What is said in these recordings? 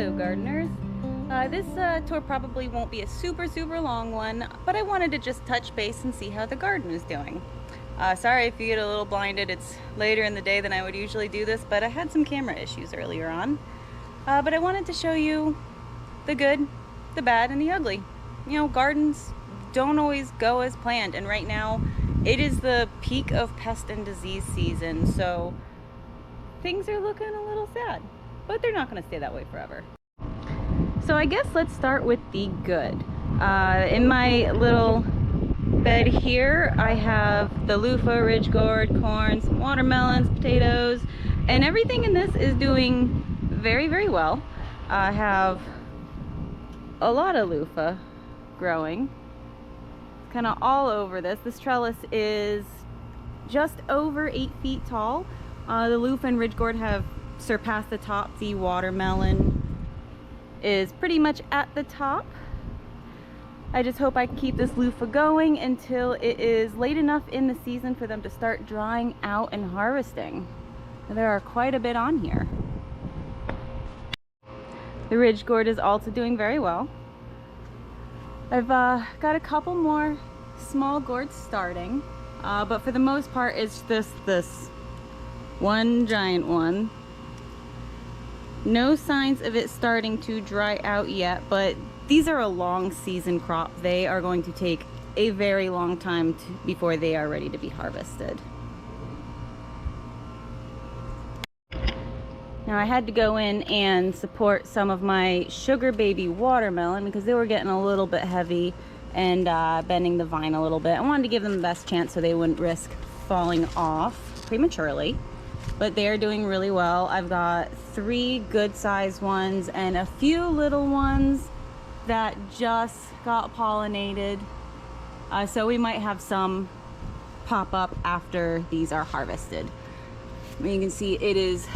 Hello gardeners. This tour probably won't be a super long one, but I wanted to just touch base and see how the garden is doing. Sorry if you get a little blinded, it's later in the day than I would usually do this, but I had some camera issues earlier on. But I wanted to show you the good, the bad, and the ugly. You know, gardens don't always go as planned, and right now it is the peak of pest and disease season, so things are looking a little sad, but they're not going to stay that way forever. So I guess let's start with the good. In my little bed here, I have the loofah, ridge gourd, corn, some watermelons, potatoes, and everything in this is doing very well. I have a lot of loofah growing, kind of all over this. This trellis is just over 8 feet tall. The loofah and ridge gourd have surpassed the top. The watermelon is pretty much at the top. I just hope I can keep this loofah going until it is late enough in the season for them to start drying out and harvesting. There are quite a bit on here. The ridge gourd is also doing very well. I've got a couple more small gourds starting, but for the most part it's just this one giant one. No signs of it starting to dry out yet, but these are a long season crop. They are going to take a very long time before they are ready to be harvested. Now I had to go in and support some of my sugar baby watermelon because they were getting a little bit heavy and bending the vine a little bit. I wanted to give them the best chance so they wouldn't risk falling off prematurely. But they're doing really well. I've got 3 good sized ones and a few little ones that just got pollinated. So we might have some pop up after these are harvested. You can see it is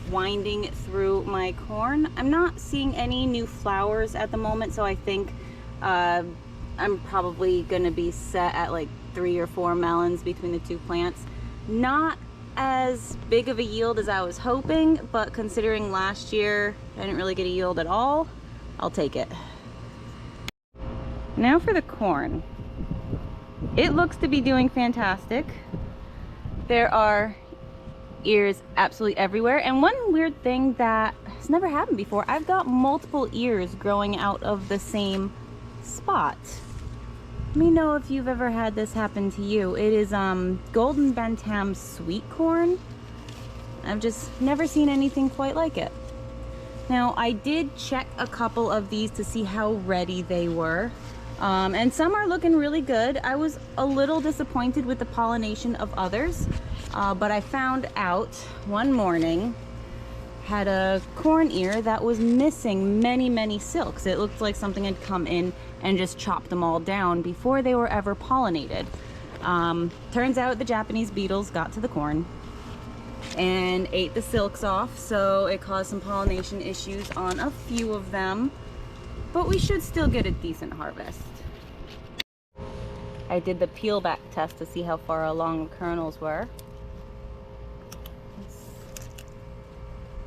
winding through my corn. I'm not seeing any new flowers at the moment, so I think I'm probably gonna be set at like 3 or 4 melons between the 2 plants. Not as big of a yield as I was hoping, but considering last year I didn't really get a yield at all, I'll take it. Now for the corn. It looks to be doing fantastic. There are ears absolutely everywhere, and one weird thing that has never happened before, I've got multiple ears growing out of the same spot. Let me know if you've ever had this happen to you. It is golden bantam sweet corn. I've just never seen anything quite like it. Now I did check a couple of these to see how ready they were, and some are looking really good. I was a little disappointed with the pollination of others, but I found out one morning had a corn ear that was missing many silks. It looked like something had come in and just chopped them all down before they were ever pollinated. Turns out the Japanese beetles got to the corn and ate the silks off, so it caused some pollination issues on a few of them, but we should still get a decent harvest. I did the peel back test to see how far along the kernels were.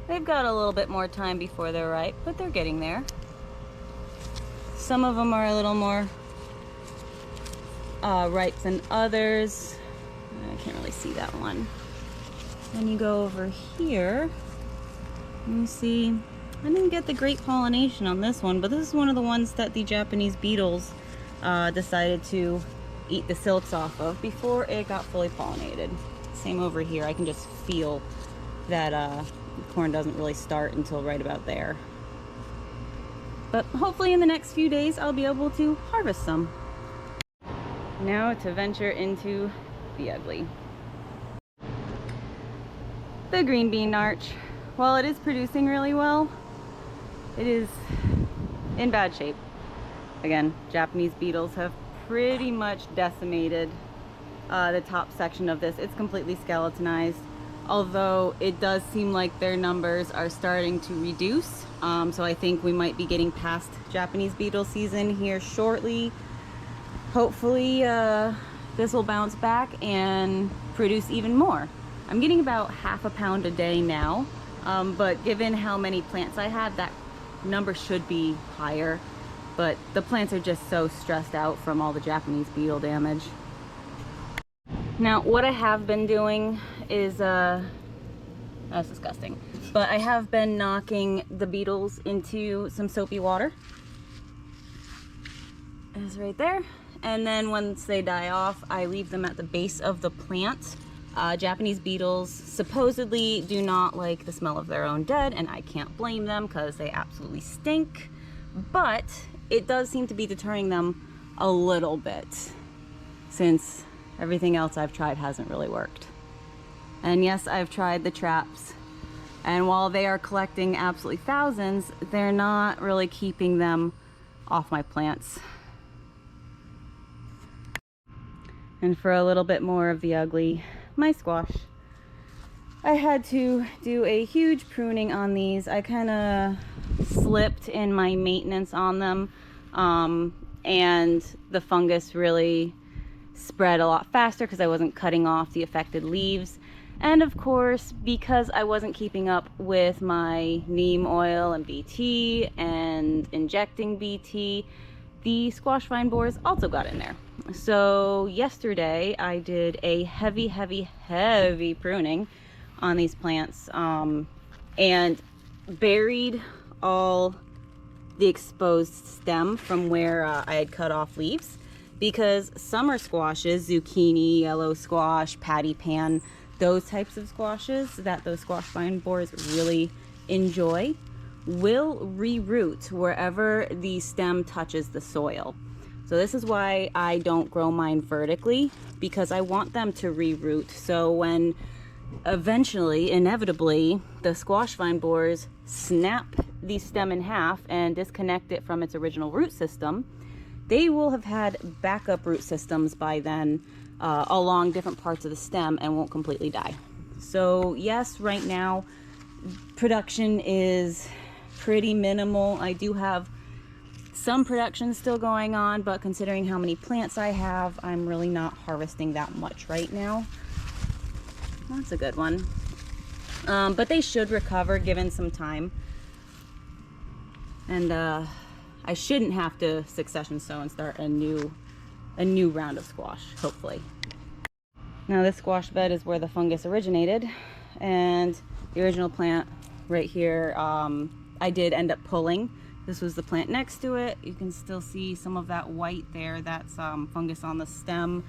They've got a little bit more time before they're ripe, but they're getting there. Some of them are a little more ripe than others. I can't really see that one. Then you go over here, and you see, I didn't get the great pollination on this one, but this is one of the ones that the Japanese beetles decided to eat the silks off of before it got fully pollinated. Same over here. I can just feel that corn doesn't really start until right about there. But hopefully in the next few days I'll be able to harvest some. Now to venture into the ugly. The green bean arch. While it is producing really well, it is in bad shape. Again, Japanese beetles have pretty much decimated the top section of this. It's completely skeletonized, although it does seem like their numbers are starting to reduce. So I think we might be getting past Japanese beetle season here shortly. Hopefully this will bounce back and produce even more. I'm getting about half a pound a day now. But given how many plants I have, that number should be higher. But the plants are just so stressed out from all the Japanese beetle damage. Now, what I have been doing is, that's disgusting, but I have been knocking the beetles into some soapy water. It's right there. And then once they die off, I leave them at the base of the plant. Japanese beetles supposedly do not like the smell of their own dead, and I can't blame them because they absolutely stink. But it does seem to be deterring them a little bit, since everything else I've tried hasn't really worked. And yes, I've tried the traps, and while they are collecting absolutely thousands, they're not really keeping them off my plants. And for a little bit more of the ugly, my squash. I had to do a huge pruning on these. I kind of slipped in my maintenance on them, and the fungus really spread a lot faster because I wasn't cutting off the affected leaves. And of course, because I wasn't keeping up with my neem oil and BT and injecting BT, the squash vine borers also got in there. So yesterday I did a heavy pruning on these plants, and buried all the exposed stem from where I had cut off leaves, because summer squashes, zucchini, yellow squash, patty pan, those types of squashes that those squash vine borers really enjoy, will reroot wherever the stem touches the soil. So this is why I don't grow mine vertically, because I want them to reroot. So when eventually, inevitably, the squash vine borers snap the stem in half and disconnect it from its original root system, they will have had backup root systems by then along different parts of the stem and won't completely die. So yes, right now production is pretty minimal. I do have some production still going on, but considering how many plants I have, I'm really not harvesting that much right now. That's a good one. But they should recover given some time. And I shouldn't have to succession sow and start a new round of squash, hopefully. Now this squash bed is where the fungus originated, and the original plant right here, I did end up pulling. This was the plant next to it. You can still see some of that white there. That's fungus on the stem,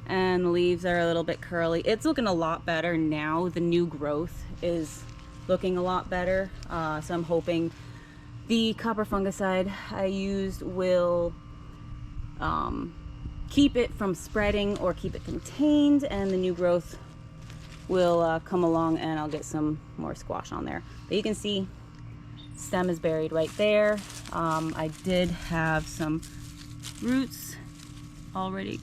and the leaves are a little bit curly. It's looking a lot better now. The new growth is looking a lot better. So I'm hoping the copper fungicide I used will keep it from spreading or keep it contained, and the new growth will come along and I'll get some more squash on there. But you can see stem is buried right there. I did have some roots already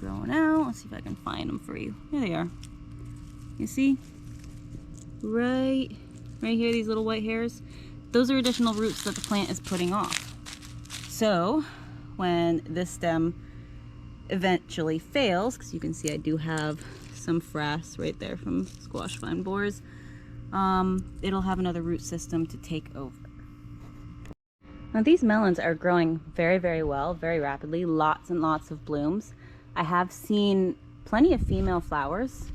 growing out. Let's see if I can find them for you. Here they are. You see? Right here, these little white hairs. Those are additional roots that the plant is putting off. So when this stem eventually fails, because you can see I do have some frass right there from squash vine borers, it'll have another root system to take over. Now these melons are growing very well, very rapidly, lots and lots of blooms. I have seen plenty of female flowers,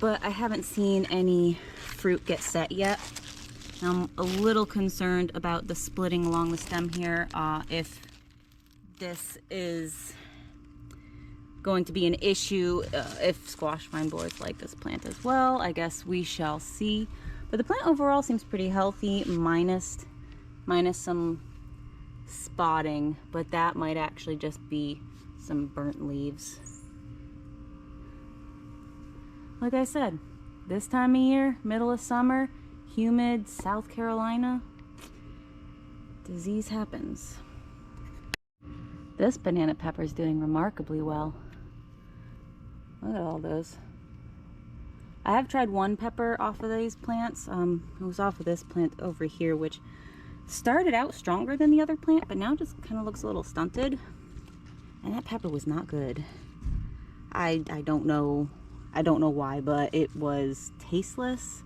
but I haven't seen any fruit get set yet. I'm a little concerned about the splitting along the stem here. If this is going to be an issue, if squash vine borers like this plant as well, I guess we shall see. But the plant overall seems pretty healthy, minus some spotting, but that might actually just be some burnt leaves. Like I said, this time of year, middle of summer, humid South Carolina, disease happens. This banana pepper is doing remarkably well. Look at all those. I have tried one pepper off of these plants. It was off of this plant over here, which started out stronger than the other plant, but now just kind of looks a little stunted. And that pepper was not good. I don't know I don't know why, but it was tasteless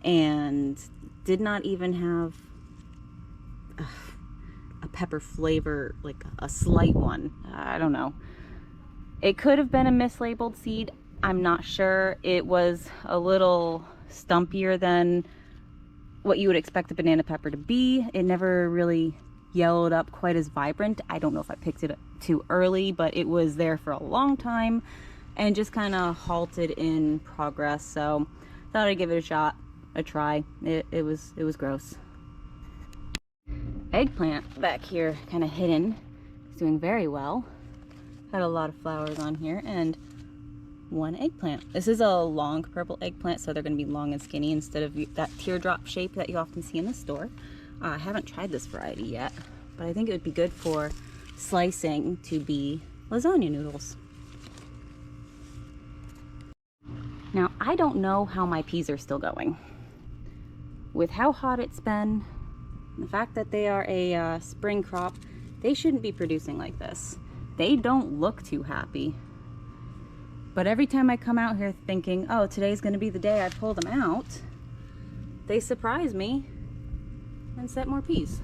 and did not even have a pepper flavor, like a slight one. I don't know. It could have been a mislabeled seed. I'm not sure. It was a little stumpier than what you would expect a banana pepper to be. It never really yellowed up quite as vibrant. I don't know if I picked it too early, but it was there for a long time and just kind of halted in progress. So thought I'd give it a try. It was gross. Eggplant back here, kind of hidden. It's doing very well. Had a lot of flowers on here and one eggplant. This is a long purple eggplant, so they're going to be long and skinny instead of that teardrop shape that you often see in the store. I haven't tried this variety yet, but I think it would be good for slicing to be lasagna noodles. Now, I don't know how my peas are still going. With how hot it's been, the fact that they are a spring crop, they shouldn't be producing like this. They don't look too happy. But every time I come out here thinking, oh, today's going to be the day I pull them out, they surprise me and set more peas.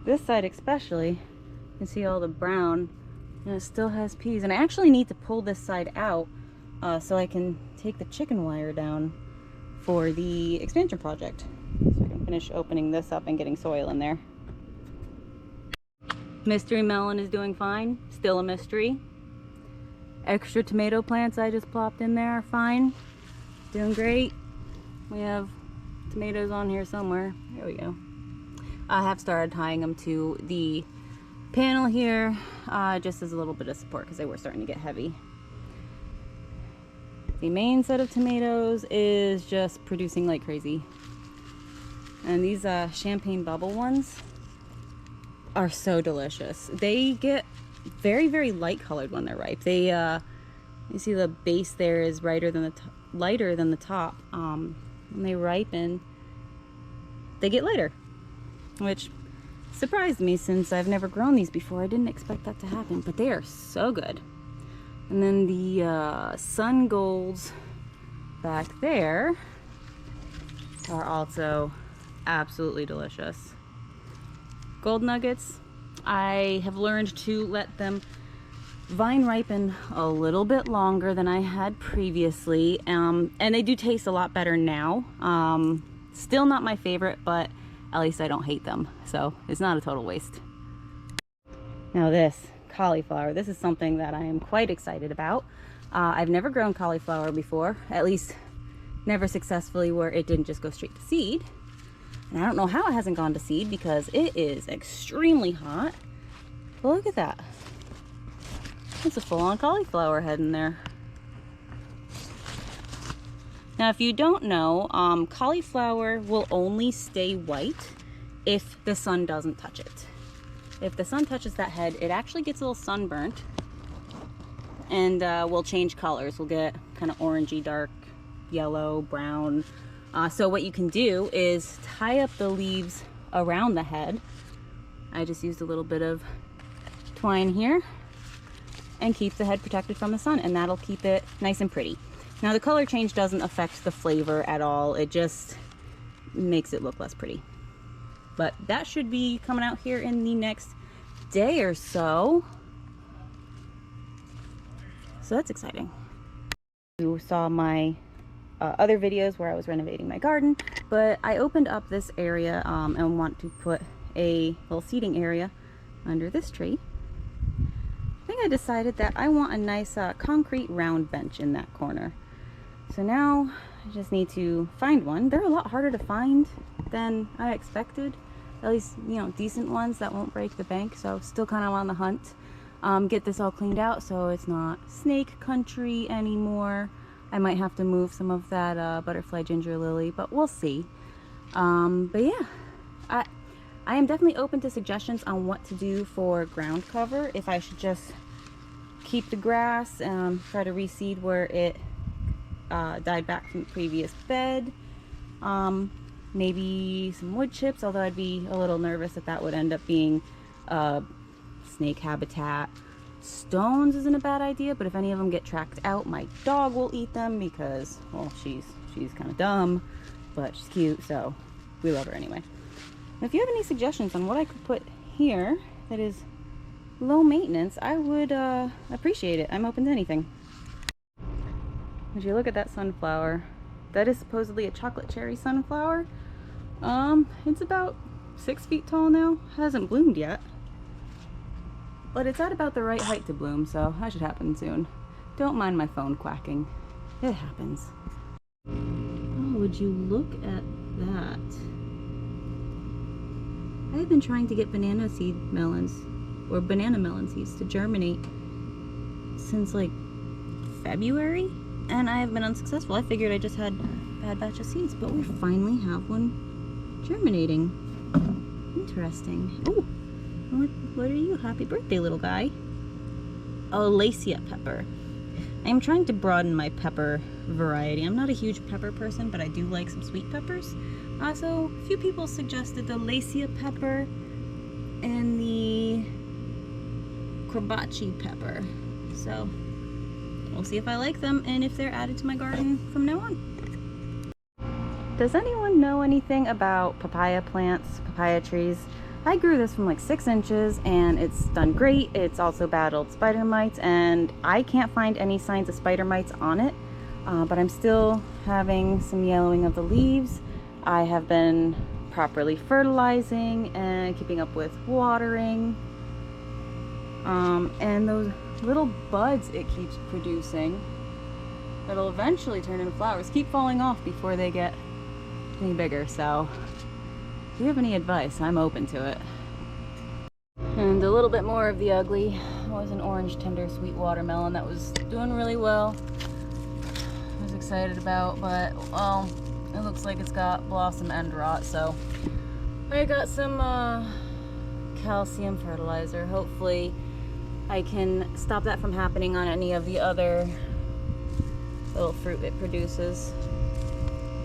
This side especially, you can see all the brown, and it still has peas. And I actually need to pull this side out so I can take the chicken wire down for the expansion project. So I can finish opening this up and getting soil in there. Mystery melon is doing fine, still a mystery. Extra tomato plants I just plopped in there are fine, doing great. We have tomatoes on here somewhere. There we go. I have started tying them to the panel here just as a little bit of support because they were starting to get heavy. The main set of tomatoes is just producing like crazy. And these champagne bubble ones are so delicious. They get very, very light colored when they're ripe. They, you see the base there is lighter than the top. When they ripen, they get lighter, which surprised me since I've never grown these before. I didn't expect that to happen, but they are so good. And then the sun golds back there are also absolutely delicious. Gold nuggets, I have learned to let them vine ripen a little bit longer than I had previously, and they do taste a lot better now. Still not my favorite, but at least I don't hate them, so it's not a total waste. Now this cauliflower, this is something that I am quite excited about. I've never grown cauliflower before, at least never successfully where it didn't just go straight to seed. And I don't know how it hasn't gone to seed because it is extremely hot. But look at that. It's a full-on cauliflower head in there. Now, if you don't know, cauliflower will only stay white if the sun doesn't touch it. If the sun touches that head, it actually gets a little sunburnt and will change colors. We'll get kind of orangey, dark, yellow, brown. So what you can do is tie up the leaves around the head. I just used a little bit of twine here and keep the head protected from the sun, and that'll keep it nice and pretty. Now the color change doesn't affect the flavor at all. It just makes it look less pretty. But that should be coming out here in the next day or so. So that's exciting. You saw my other videos where I was renovating my garden, but I opened up this area and want to put a little seating area under this tree. I think I decided that I want a nice concrete round bench in that corner. So now I just need to find one. They're a lot harder to find than I expected. At least, you know, decent ones that won't break the bank. So still kind of on the hunt. Get this all cleaned out so it's not snake country anymore. I might have to move some of that butterfly ginger lily, but we'll see. But yeah, I am definitely open to suggestions on what to do for ground cover. If I should just keep the grass and try to reseed where it died back from the previous bed. Maybe some wood chips, although I'd be a little nervous that that would end up being snake habitat. stones isn't a bad idea, but if any of them get tracked out, my dog will eat them because, well, she's kind of dumb, but she's cute, so we love her anyway. If you have any suggestions on what I could put here that is low maintenance, I would appreciate it. I'm open to anything. As you look at that sunflower, that is supposedly a chocolate cherry sunflower. It's about 6 feet tall now. Hasn't bloomed yet, but it's at about the right height to bloom, so that should happen soon. Don't mind my phone quacking. It happens. Oh, would you look at that? I've been trying to get banana melon seeds to germinate since like February, and I have been unsuccessful. I figured I just had a bad batch of seeds, but we finally have one germinating. Interesting. Oh, what are you? Happy birthday, little guy. Alacia pepper. I'm trying to broaden my pepper variety. I'm not a huge pepper person, but I do like some sweet peppers. So a few people suggested the Alacia pepper and the Kobachi pepper. So we'll see if I like them and if they're added to my garden from now on. Does anyone know anything about papaya plants, papaya trees? I grew this from like 6 inches and it's done great. It's also battled spider mites, and I can't find any signs of spider mites on it, but I'm still having some yellowing of the leaves. I have been properly fertilizing and keeping up with watering, and those little buds it keeps producing that'll eventually turn into flowers keep falling off before they get any bigger. So if you have any advice, I'm open to it. And a little bit more of the ugly was an orange tender sweet watermelon that was doing really well. I was excited about, but well, it looks like it's got blossom end rot, so I got some calcium fertilizer. Hopefully I can stop that from happening on any of the other little fruit it produces.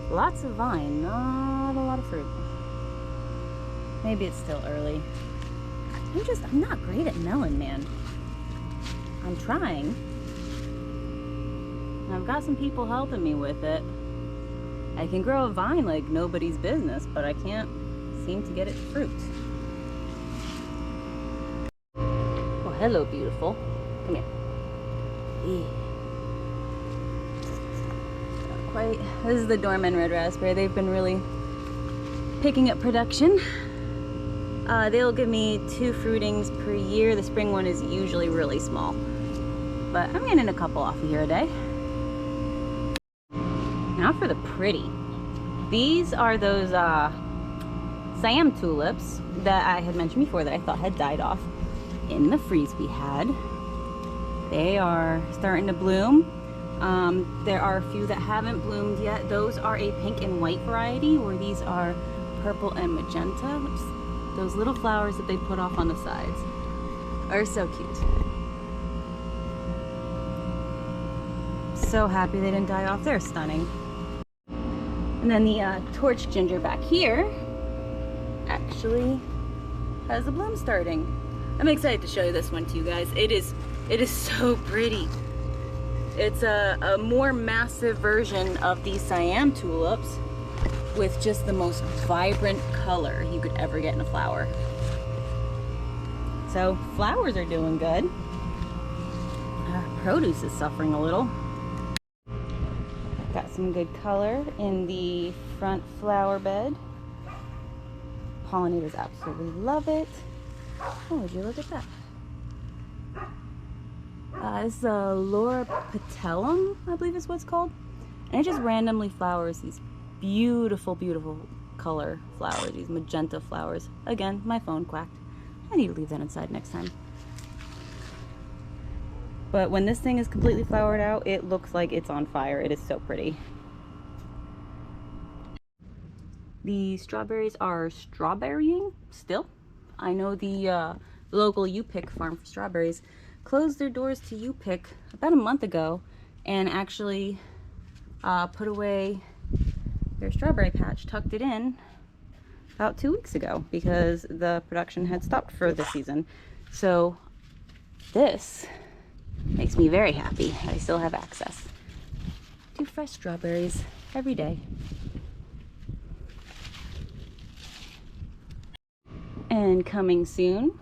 Lots of vine, not a lot of fruit. Maybe it's still early. I'm not great at melon, man. I'm trying. I've got some people helping me with it. I can grow a vine like nobody's business, but I can't seem to get it to fruit. Oh, hello, beautiful. Come here. Yeah. Not quite. This is the Dorman red raspberry. They've been really picking up production. They'll give me 2 fruitings per year. The spring one is usually really small, but I'm getting a couple off of here a day. Now for the pretty. These are those Siam tulips that I had mentioned before that I thought had died off in the freeze we had. They are starting to bloom. There are a few that haven't bloomed yet. Those are a pink and white variety, where these are purple and magenta. Those little flowers that they put off on the sides are so cute. So happy they didn't die off. They're stunning. And then the torch ginger back here actually has a bloom starting. I'm excited to show you this one to you guys. It is so pretty. It's a more massive version of these Siam tulips with just the most vibrant color you could ever get in a flower. So flowers are doing good. Produce is suffering a little. Got some good color in the front flower bed. Pollinators absolutely love it. Oh, would you look at that? This is a Laura patellum, I believe is what it's called. And it just randomly flowers these beautiful, beautiful color flowers, these magenta flowers. Again, my phone quacked. I need to leave that inside next time. But when this thing is completely flowered out, it looks like it's on fire. It is so pretty. The strawberries are strawberrying still. I know the local U-Pick farm for strawberries closed their doors to U-Pick about a month ago and actually put away their strawberry patch, tucked it in about 2 weeks ago because the production had stopped for the season. So this makes me very happy that I still have access to fresh strawberries every day. And coming soon,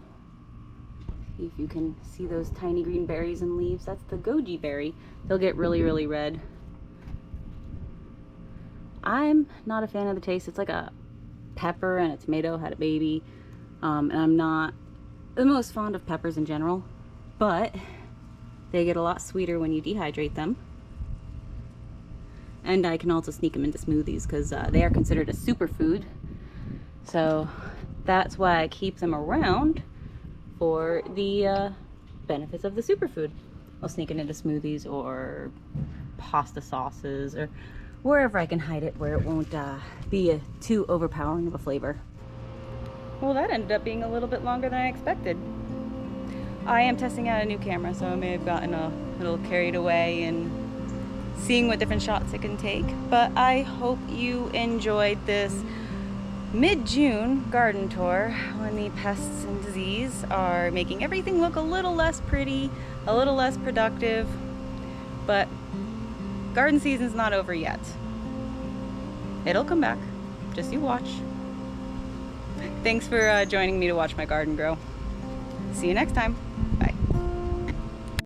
if you can see those tiny green berries and leaves, that's the goji berry. They'll get really, really red. I'm not a fan of the taste. It's like a pepper and a tomato had a baby. And I'm not the most fond of peppers in general, but they get a lot sweeter when you dehydrate them. And I can also sneak them into smoothies because they are considered a superfood. So that's why I keep them around, for the benefits of the superfood. I'll sneak it into smoothies or pasta sauces or wherever I can hide it where it won't be too overpowering of a flavor. Well, that ended up being a little bit longer than I expected. I am testing out a new camera, so I may have gotten a little carried away and seeing what different shots it can take. But I hope you enjoyed this mid-June garden tour when the pests and disease are making everything look a little less pretty, a little less productive. But garden season's not over yet. It'll come back. Just you watch. Thanks for joining me to watch my garden grow. See you next time.